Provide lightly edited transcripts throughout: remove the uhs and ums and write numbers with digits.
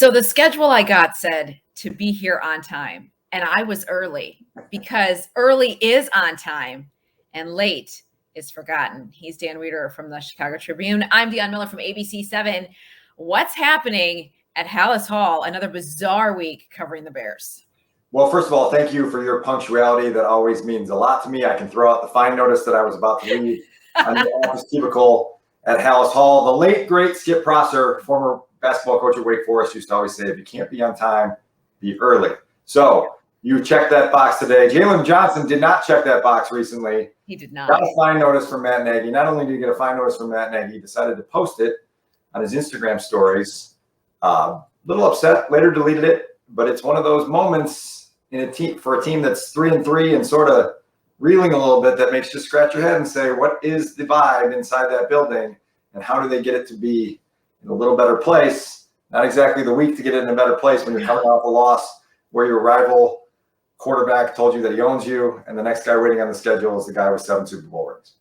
So the schedule I got said to be here on time, and I was early because early is on time and late is forgotten. He's Dan Wiederer from the Chicago Tribune. I'm Dionne Miller from ABC7. What's happening at Halas Hall? Another bizarre week covering the Bears. Well, first of all, thank you for your punctuality. That always means a lot to me. I can throw out the fine notice that I was about to leave on the office cubicle at Halas Hall. The late, great Skip Prosser, former basketball coach at Wake Forest, used to always say, if you can't be on time, be early. So you checked that box today. Jaylen Johnson did not check that box recently. He did not. Got a fine notice from Matt Nagy. Not only did he get a fine notice from Matt Nagy, he decided to post it on his Instagram stories. Little upset, later deleted it, but it's one of those moments in a team for a team that's 3-3 and sort of reeling a little bit that makes you scratch your head and say, what is the vibe inside that building and how do they get it to be in a little better place? Not exactly the week to get it in a better place when you're coming off a loss where your rival quarterback told you that he owns you, and the next guy waiting on the schedule is the guy with 7 Super Bowl rings.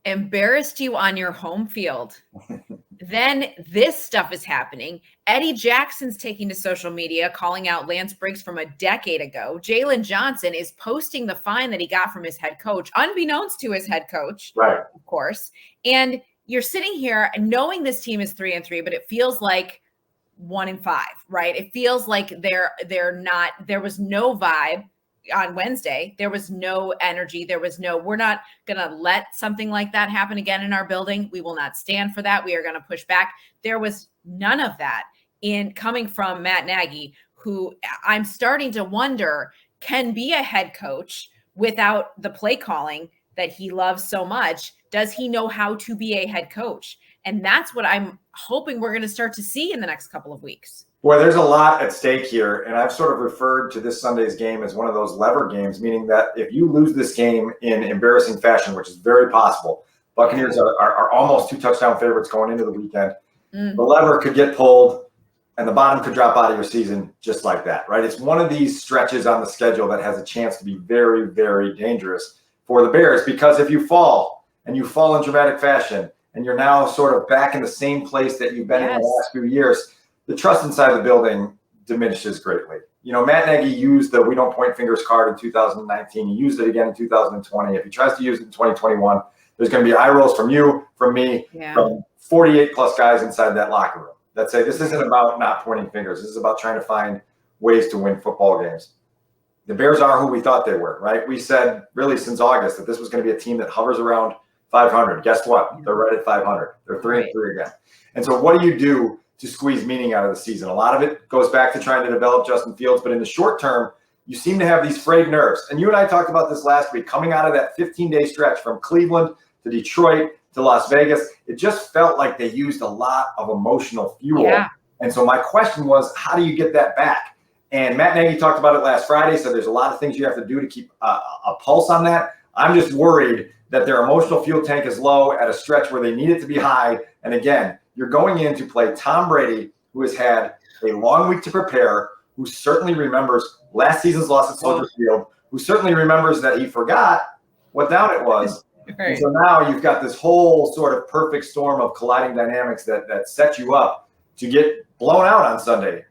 Embarrassed you on your home field. Then this stuff is happening. Eddie Jackson's taking to social media, calling out Lance Briggs from a decade ago. Jaylen Johnson is posting the fine that he got from his head coach, unbeknownst to his head coach, right? Of course. And you're sitting here knowing this team is 3-3, but it feels like 1-5, right? It feels like they're not. There was no vibe on Wednesday. There was no energy. We're not going to let something like that happen again in our building. We will not stand for that. We are going to push back. There was none of that in coming from Matt Nagy, who I'm starting to wonder can be a head coach without the play calling that he loves so much. Does he know how to be a head coach? And that's what I'm hoping we're going to start to see in the next couple of weeks. Boy, there's a lot at stake here, and I've sort of referred to this Sunday's game as one of those lever games, meaning that if you lose this game in embarrassing fashion, which is very possible, Buccaneers are almost 2 touchdown favorites going into the weekend. The lever could get pulled, and the bottom could drop out of your season just like that, right? It's one of these stretches on the schedule that has a chance to be very, very dangerous for the Bears, because if you fall, and you fall in dramatic fashion, and you're now sort of back in the same place that you've been in the last few years, the trust inside the building diminishes greatly. You know, Matt Nagy used the "we don't point fingers" card in 2019. He used it again in 2020. If he tries to use it in 2021, there's going to be eye rolls from you, from me, from 48 plus guys inside that locker room that say this isn't about not pointing fingers. This is about trying to find ways to win football games. The Bears are who we thought they were, right? We said really since August that this was going to be a team that hovers around 500. Guess what? They're right at 500. They're 3-3 again. And so what do you do to squeeze meaning out of the season? A lot of it goes back to trying to develop Justin Fields, but in the short term, you seem to have these frayed nerves. And you and I talked about this last week, coming out of that 15-day stretch from Cleveland to Detroit to Las Vegas. It just felt like they used a lot of emotional fuel. Yeah. And so my question was, how do you get that back? And Matt Nagy talked about it last Friday, so there's a lot of things you have to do to keep a pulse on that. I'm just worried that their emotional fuel tank is low at a stretch where they need it to be high. And again, you're going in to play Tom Brady, who has had a long week to prepare, who certainly remembers last season's loss at Soldier Field, who certainly remembers that he forgot what down it was. Right. And so now you've got this whole sort of perfect storm of colliding dynamics that set you up to get blown out on Sunday.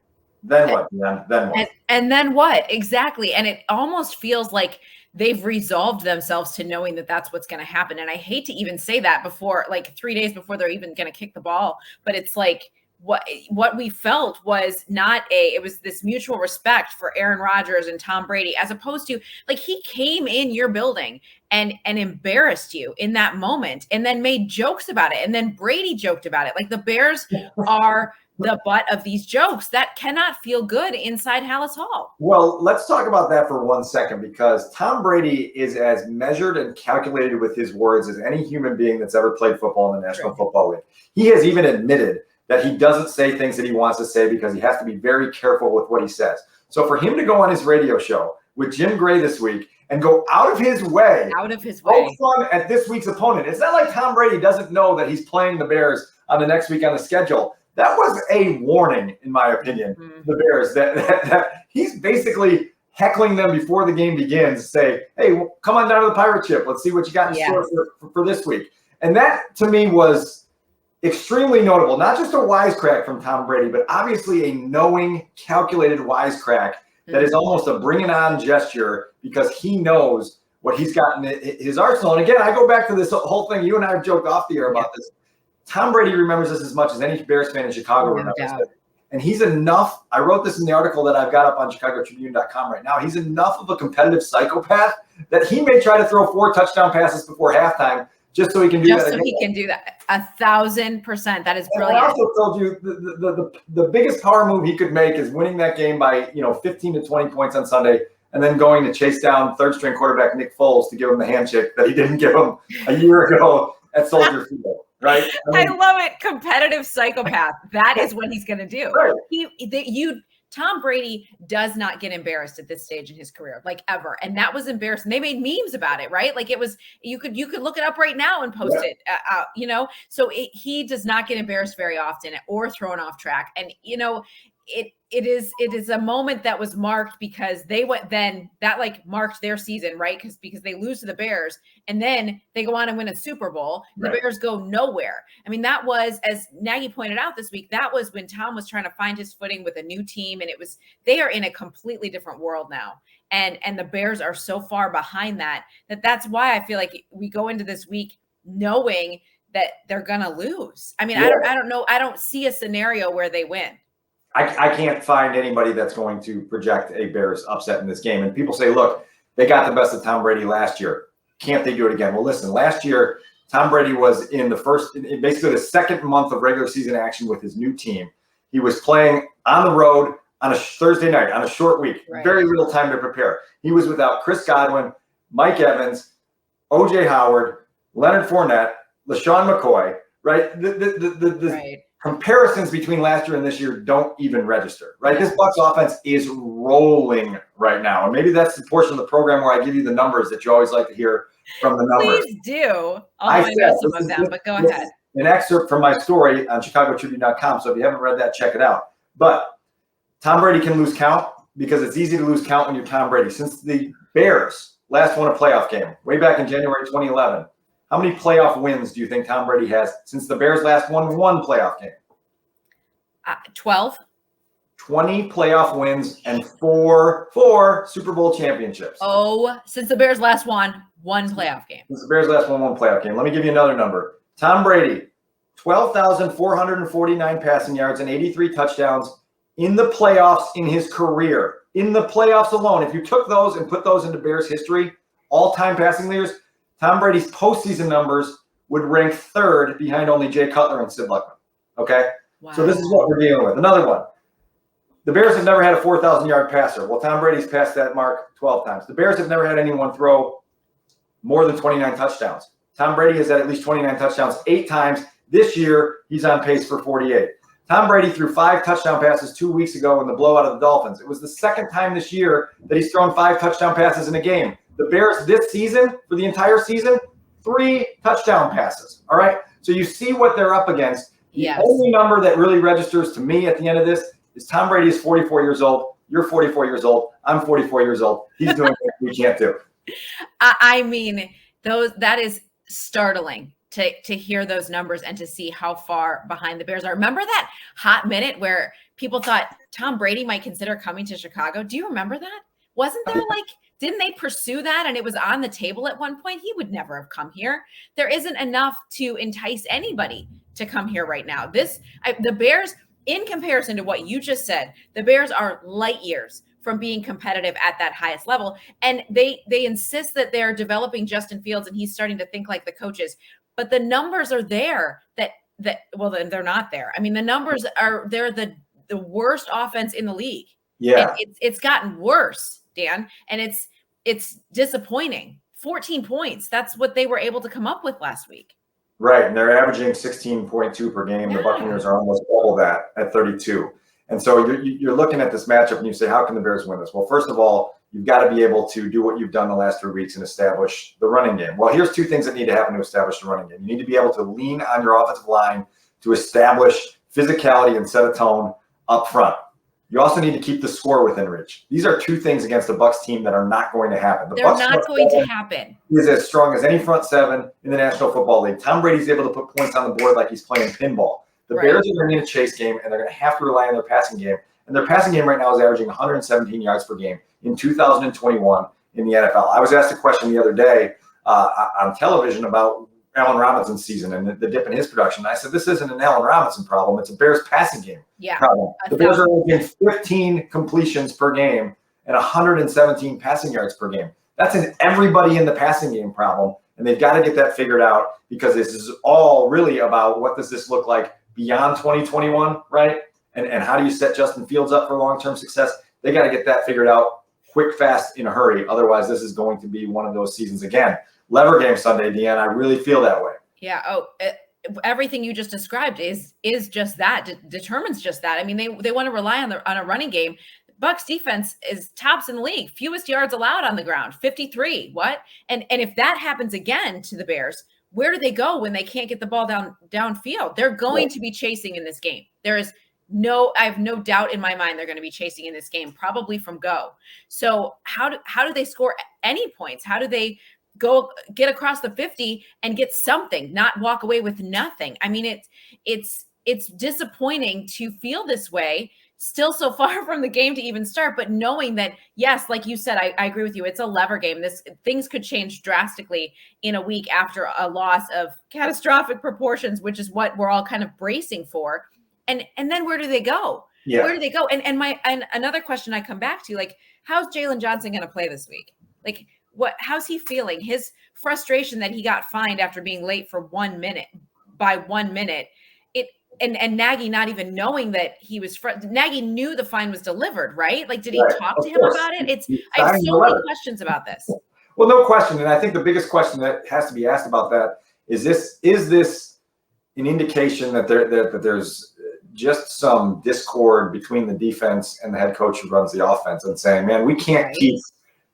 Then what? Then what? And then what? Exactly. And it almost feels like they've resolved themselves to knowing that that's what's going to happen. And I hate to even say that before, like 3 days before they're even going to kick the ball, but it's like what we felt was it was this mutual respect for Aaron Rodgers and Tom Brady, as opposed to like he came in your building and embarrassed you in that moment and then made jokes about it. And then Brady joked about it. Like the Bears are the butt of these jokes. That cannot feel good inside Halas Hall. Well, let's talk about that for 1 second, because Tom Brady is as measured and calculated with his words as any human being that's ever played football in the National Football League. He has even admitted that he doesn't say things that he wants to say because he has to be very careful with what he says. So for him to go on his radio show with Jim Gray this week and go out of his way, poke fun at this week's opponent. It's not like Tom Brady doesn't know that he's playing the Bears on the next week on the schedule. That was a warning, in my opinion, the Bears, that he's basically heckling them before the game begins, say, hey, come on down to the pirate ship. Let's see what you got in store for this week. And that, to me, was extremely notable, not just a wisecrack from Tom Brady, but obviously a knowing, calculated wisecrack that is almost a bring it on gesture because he knows what he's got in his arsenal. And again, I go back to this whole thing. You and I have joked off the air about this. Tom Brady remembers this as much as any Bears fan in Chicago remembers it. And he's enough. I wrote this in the article that I've got up on ChicagoTribune.com right now. He's enough of a competitive psychopath that he may try to throw 4 touchdown passes before halftime just so he can do that. Just so he can do that. 1,000%. That is brilliant. I also told you the biggest power move he could make is winning that game by 15 to 20 points on Sunday, and then going to chase down third-string quarterback Nick Foles to give him the handshake that he didn't give him a year ago at Soldier Field. Right? I love it. Competitive psychopath. That is what he's going to do. Right. Tom Brady does not get embarrassed at this stage in his career, like ever. And that was embarrassing. They made memes about it, right? Like it was, you could look it up right now and post it out, so he does not get embarrassed very often or thrown off track. And, it is a moment that was marked because they went marked their season, right? Because they lose to the Bears and then they go on and win a Super Bowl. The Bears go nowhere. I mean, that was, as Nagy pointed out this week, that was when Tom was trying to find his footing with a new team. And they are in a completely different world now. And the Bears are so far behind that's why I feel like we go into this week knowing that they're going to lose. I mean, I don't know. I don't see a scenario where they win. I can't find anybody that's going to project a Bears upset in this game. And people say, look, they got the best of Tom Brady last year. Can't they do it again? Well, listen, last year, Tom Brady was in basically the second month of regular season action with his new team. He was playing on the road on a Thursday night, on a short week, very little time to prepare. He was without Chris Godwin, Mike Evans, O.J. Howard, Leonard Fournette, LaShawn McCoy, right? The comparisons between last year and this year don't even register, right? This Bucs offense is rolling right now. And maybe that's the portion of the program where I give you the numbers that you always like to hear from the numbers. Please do. I know some of them, but go ahead. An excerpt from my story on ChicagoTribune.com. So if you haven't read that, check it out. But Tom Brady can lose count because it's easy to lose count when you're Tom Brady. Since the Bears last won a playoff game way back in January 2011, how many playoff wins do you think Tom Brady has since the Bears last won one playoff game? 12. 20 playoff wins and four Super Bowl championships. Oh, since the Bears last won one playoff game. Since the Bears last won one playoff game. Let me give you another number. Tom Brady, 12,449 passing yards and 83 touchdowns in the playoffs in his career. In the playoffs alone, if you took those and put those into Bears history, all-time passing leaders, Tom Brady's postseason numbers would rank third behind only Jay Cutler and Sid Luckman. Okay? Wow. So this is what we're dealing with. Another one. The Bears have never had a 4,000-yard passer. Well, Tom Brady's passed that mark 12 times. The Bears have never had anyone throw more than 29 touchdowns. Tom Brady has had at least 29 touchdowns 8 times. This year, he's on pace for 48. Tom Brady threw 5 touchdown passes 2 weeks ago in the blowout of the Dolphins. It was the second time this year that he's thrown 5 touchdown passes in a game. The Bears this season, for the entire season, 3 touchdown passes. All right? So you see what they're up against. The only number that really registers to me at the end of this is Tom Brady is 44 years old. You're 44 years old. I'm 44 years old. He's doing what we can't do. I mean, that is startling to hear those numbers and to see how far behind the Bears are. Remember that hot minute where people thought Tom Brady might consider coming to Chicago? Do you remember that? Wasn't there didn't they pursue that and it was on the table at one point? He would never have come here. There isn't enough to entice anybody to come here right now. The Bears, in comparison to what you just said, the Bears are light years from being competitive at that highest level. And they insist that they're developing Justin Fields and he's starting to think like the coaches. But the numbers are there then they're not there. I mean, the numbers they're the worst offense in the league. Yeah. And it's gotten worse, Dan. And it's disappointing. 14 points. That's what they were able to come up with last week. Right. And they're averaging 16.2 per game. The Buccaneers are almost double that at 32. And so you're looking at this matchup and you say, how can the Bears win this? Well, first of all, you've got to be able to do what you've done the last 3 weeks and establish the running game. Well, here's 2 things that need to happen to establish the running game. You need to be able to lean on your offensive line to establish physicality and set a tone up front. You also need to keep the score within reach. These are two things against the Bucs team that are not going to happen. They're not going to happen. Is as strong as any front seven in the National Football League. Tom Brady's able to put points on the board like he's playing pinball. The Bears are going to need a chase game, and they're going to have to rely on their passing game. And their passing game right now is averaging 117 yards per game in 2021 in the NFL. I was asked a question the other day on television about Allen Robinson's season and the dip in his production. And I said, this isn't an Allen Robinson problem. It's a Bears passing game problem. The Bears are getting 15 completions per game and 117 passing yards per game. That's an everybody in the passing game problem. And they've got to get that figured out, because this is all really about what does this look like beyond 2021, right? And how do you set Justin Fields up for long-term success? They got to get that figured out quick, fast, in a hurry. Otherwise, this is going to be one of those seasons again. Lever game Sunday, Dionne. I really feel that way. Yeah. Everything you just described is just that, determines just that. I mean, they want to rely on a running game. Bucs defense is tops in the league, fewest yards allowed on the ground, 53. What? And if that happens again to the Bears, where do they go when they can't get the ball downfield? They're going to be chasing in this game. I have no doubt in my mind they're going to be chasing in this game, probably from go. So how do they score any points? How do they go get across the 50 and get something, not walk away with nothing? I mean, it's disappointing to feel this way, still so far from the game to even start, but knowing that, yes, like you said, I agree with you. It's a lever game. Things could change drastically in a week after a loss of catastrophic proportions, which is what we're all kind of bracing for. And then where do they go? Yeah. Where do they go? And another question I come back to, like, how's Jaylen Johnson going to play this week? Like, how's he feeling? His frustration that he got fined after being late for 1 minute by 1 minute. And Nagy not even knowing that he was Nagy knew the fine was delivered, right? Like, did he talk to him about it? I have so many questions about this. Well, no question. And I think the biggest question that has to be asked about that is this an indication that there's just some discord between the defense and the head coach who runs the offense, and saying, man, we can't keep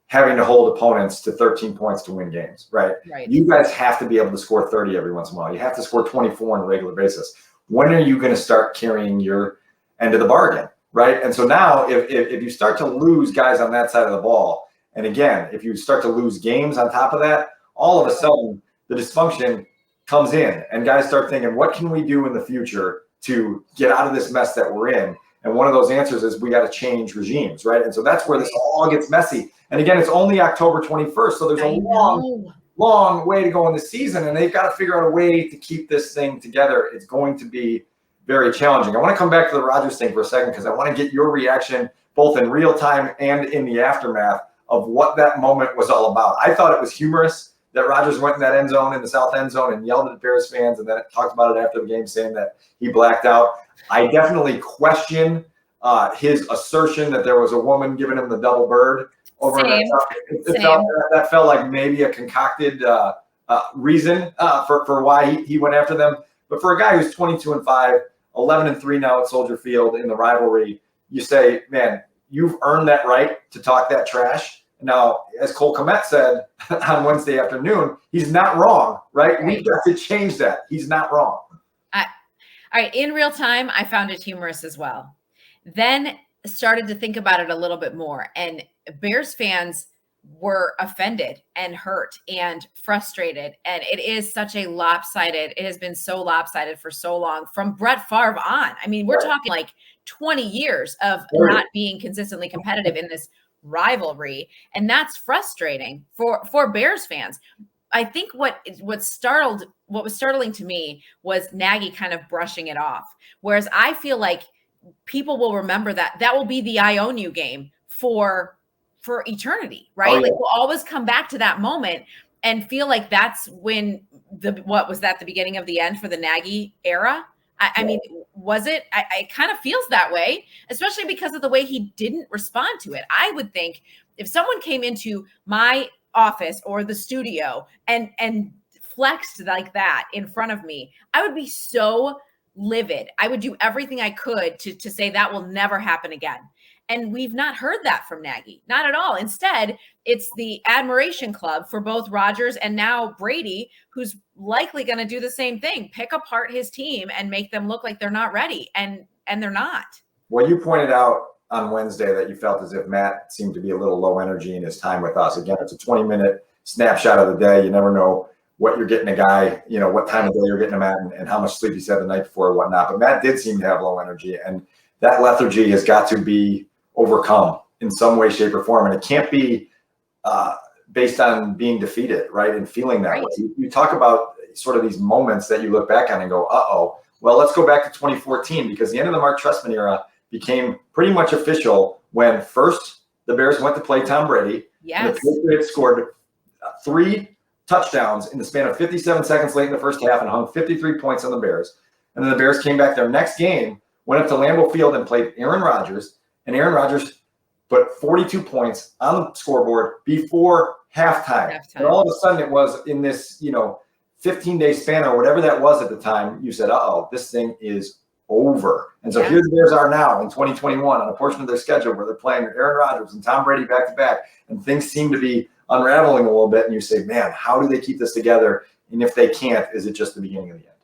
having to hold opponents to 13 points to win games, right? You guys have to be able to score 30 every once in a while. You have to score 24 on a regular basis. When are you going to start carrying your end of the bargain, right? And so now if you start to lose guys on that side of the ball, and again, if you start to lose games on top of that, all of a sudden the dysfunction comes in, and guys start thinking, what can we do in the future to get out of this mess that we're in? And one of those answers is we got to change regimes, right? And so that's where this all gets messy. And again, it's only October 21st, so there's a long way to go in the season, and they've got to figure out a way to keep this thing together. It's going to be very challenging. I want to come back to the Rodgers thing for a second, because I want to get your reaction both in real time and in the aftermath of what that moment was all about. I thought it was humorous that Rodgers went in that end zone, in the south end zone, and yelled at the Bears fans, and then talked about it after the game, saying that he blacked out. I definitely question his assertion that there was a woman giving him the double bird over that felt like maybe a concocted reason for why he went after them. But for a guy who's 22-5, 11-3 now at Soldier Field in the rivalry, you say, man, you've earned that right to talk that trash. Now, as Cole Kmet said on Wednesday afternoon, he's not wrong, right? We've got to change that. He's not wrong. All right. In real time, I found it humorous as well. Then started to think about it a little bit more. And Bears fans were offended and hurt and frustrated. And it is such a it has been so lopsided for so long, from Brett Favre on. I mean, we're talking like 20 years of not being consistently competitive in this rivalry. And that's frustrating for Bears fans. I think what was startling to me was Nagy kind of brushing it off. Whereas I feel like people will remember that will be the I own you game for eternity, right? Oh, yeah. Like, we'll always come back to that moment and feel like that's when the beginning of the end for the Nagy era? I mean, was it? It kind of feels that way, especially because of the way he didn't respond to it. I would think if someone came into my office or the studio and flexed like that in front of me, I would be so livid. I would do everything I could to say that will never happen again. And we've not heard that from Nagy, not at all. Instead, it's the admiration club for both Rodgers and now Brady, who's likely going to do the same thing, pick apart his team and make them look like they're not ready. And they're not. Well, you pointed out on Wednesday that you felt as if Matt seemed to be a little low energy in his time with us? Again, it's a 20-minute snapshot of the day. You never know what you're getting a guy, what time of day you're getting him at and how much sleep he's had the night before or whatnot. But Matt did seem to have low energy, and that lethargy has got to be overcome in some way, shape, or form. And it can't be based on being defeated, right, and feeling that way. You talk about sort of these moments that you look back on and go, uh-oh. Well, let's go back to 2014, because the end of the Mark Trestman era became pretty much official when first the Bears went to play Tom Brady. Yes. And the Patriots scored 3 touchdowns in the span of 57 seconds late in the first half and hung 53 points on the Bears. And then the Bears came back their next game, went up to Lambeau Field and played Aaron Rodgers. And Aaron Rodgers put 42 points on the scoreboard before halftime. And all of a sudden it was in this, 15-day span or whatever that was at the time, you said, uh-oh, this thing is over. And so here the Bears are now in 2021 on a portion of their schedule where they're playing Aaron Rodgers and Tom Brady back-to-back, and things seem to be unraveling a little bit, and you say, man, how do they keep this together? And if they can't, is it just the beginning of the end?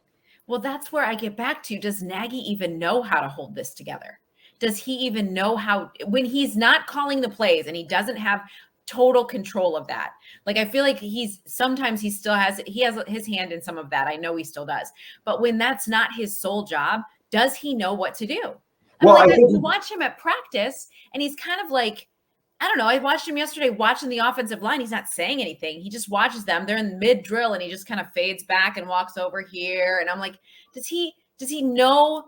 Well, that's where I get back to, does Nagy even know how to hold this together? Does he even know how, when he's not calling the plays and he doesn't have total control of that? Like, I feel like sometimes he has his hand in some of that. I know he still does. But when that's not his sole job, does he know what to do? I watch him at practice and he's kind of like, I don't know. I watched him yesterday watching the offensive line. He's not saying anything. He just watches them. They're in mid drill and he just kind of fades back and walks over here. And I'm like, does he know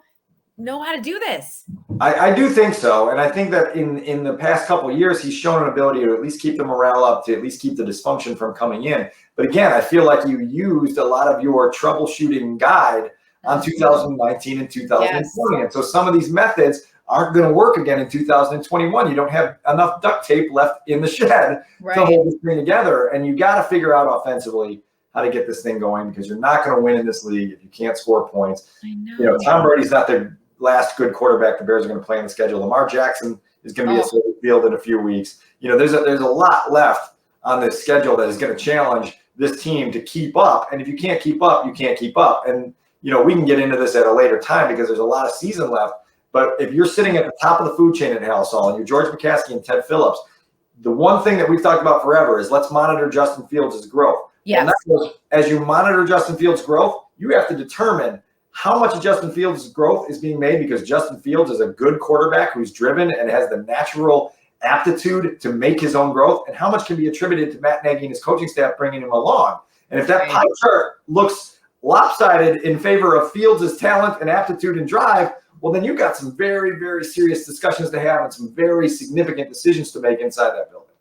how to do this? I do think so. And I think that in the past couple of years, he's shown an ability to at least keep the morale up, to at least keep the dysfunction from coming in. But again, I feel like you used a lot of your troubleshooting guide on 2019 and 2020. Yes. And so some of these methods aren't going to work again in 2021. You don't have enough duct tape left in the shed to hold this thing together. And you got to figure out offensively how to get this thing going, because you're not going to win in this league if you can't score points. I know. Tom Brady's not the last good quarterback the Bears are going to play on the schedule. Lamar Jackson is going to be at Soldier Field in a few weeks. There's a lot left on this schedule that is going to challenge this team to keep up. And if you can't keep up, you can't keep up. And, we can get into this at a later time because there's a lot of season left. But if you're sitting at the top of the food chain at Halsall and you're George McCaskey and Ted Phillips, the one thing that we've talked about forever is let's monitor Justin Fields' growth. Yes. And as you monitor Justin Fields' growth, you have to determine how much of Justin Fields' growth is being made because Justin Fields is a good quarterback who's driven and has the natural aptitude to make his own growth, and how much can be attributed to Matt Nagy and his coaching staff bringing him along. And if that pie chart looks lopsided in favor of Fields' talent and aptitude and drive, well, then you've got some very, very serious discussions to have and some very significant decisions to make inside that building.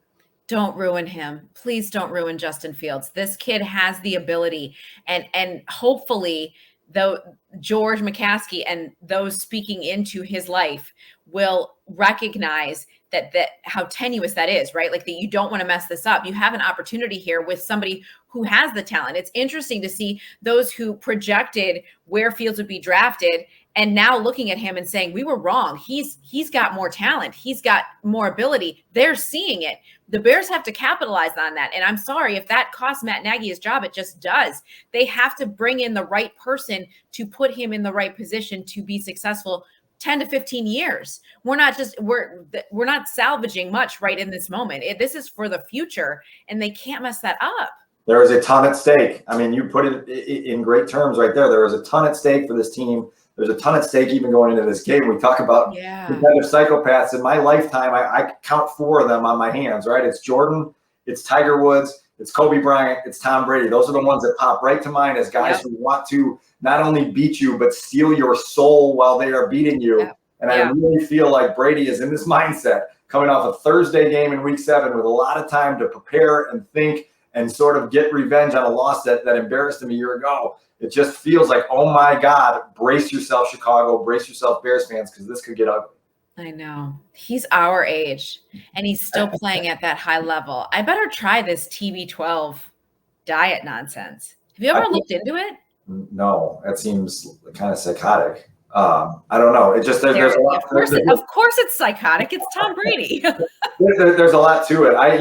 Don't ruin him. Please don't ruin Justin Fields. This kid has the ability, and hopefully though George McCaskey and those speaking into his life will recognize that how tenuous that is, right? Like, that you don't want to mess this up. You have an opportunity here with somebody who has the talent. It's interesting to see those who projected where Fields would be drafted and now looking at him and saying, we were wrong. He's got more talent. He's got more ability. They're seeing it. The Bears have to capitalize on that. And I'm sorry if that costs Matt Nagy his job. It just does. They have to bring in the right person to put him in the right position to be successful 10 to 15 years. We're not salvaging much right in this moment. This is for the future, and they can't mess that up. There is a ton at stake. I mean, you put it in great terms right there. There is a ton at stake for this team. There's a ton at stake even going into this game. We talk about competitive psychopaths. In my lifetime, I count 4 of them on my hands, right? It's Jordan, it's Tiger Woods, it's Kobe Bryant, it's Tom Brady. Those are the ones that pop right to mind as guys who want to not only beat you, but steal your soul while they are beating you. And I really feel like Brady is in this mindset coming off a Thursday game in week 7 with a lot of time to prepare and think and sort of get revenge on a loss that embarrassed him a year ago. It just feels like, oh my God, brace yourself, Chicago, brace yourself, Bears fans, because this could get ugly. I know. He's our age, and he's still playing at that high level. I better try this TB12 diet nonsense. Have you ever looked into it? No, that seems kind of psychotic. I don't know. It just there's a lot. Of course, it's psychotic. It's Tom Brady. There's a lot to it. I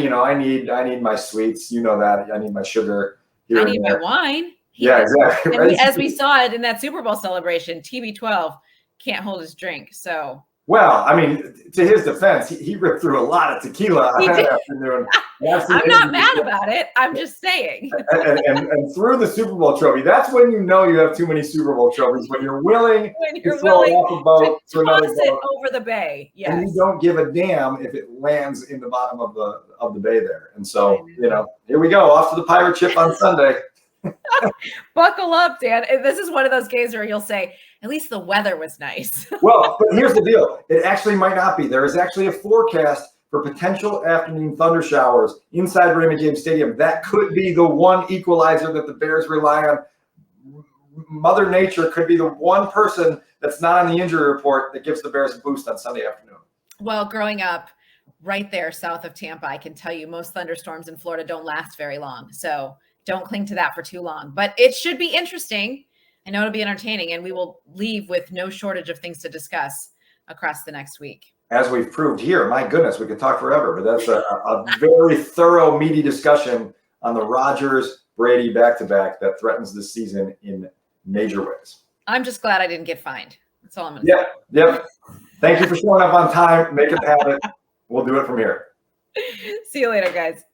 need my sweets. You know that. I need my sugar. I need my wine. Exactly. And as we saw it in that Super Bowl celebration, TB12 can't hold his drink. So Well, I mean, to his defense, he ripped through a lot of tequila that afternoon. I'm not mad about it. I'm just saying. And through the Super Bowl trophy, that's when you know you have too many Super Bowl trophies, when you're willing to throw it off a boat to another toss boat. it over the bay. Yes. And you don't give a damn if it lands in the bottom of the bay there. And so, here we go, off to the pirate ship on Sunday. Buckle up, Dan. This is one of those games where you'll say, at least the weather was nice. Well, but here's the deal. It actually might not be. There is actually a forecast for potential afternoon thunder showers inside Raymond James Stadium. That could be the one equalizer that the Bears rely on. Mother Nature could be the one person that's not on the injury report that gives the Bears a boost on Sunday afternoon. Well, growing up right there south of Tampa, I can tell you most thunderstorms in Florida don't last very long. So don't cling to that for too long. But it should be interesting. I know it'll be entertaining, and we will leave with no shortage of things to discuss across the next week. As we've proved here, my goodness, we could talk forever, but that's a very thorough, meaty discussion on the Rodgers-Brady back-to-back that threatens this season in major ways. I'm just glad I didn't get fined. That's all I'm going to say. Yep. Thank you for showing up on time. Make it a habit. We'll do it from here. See you later, guys.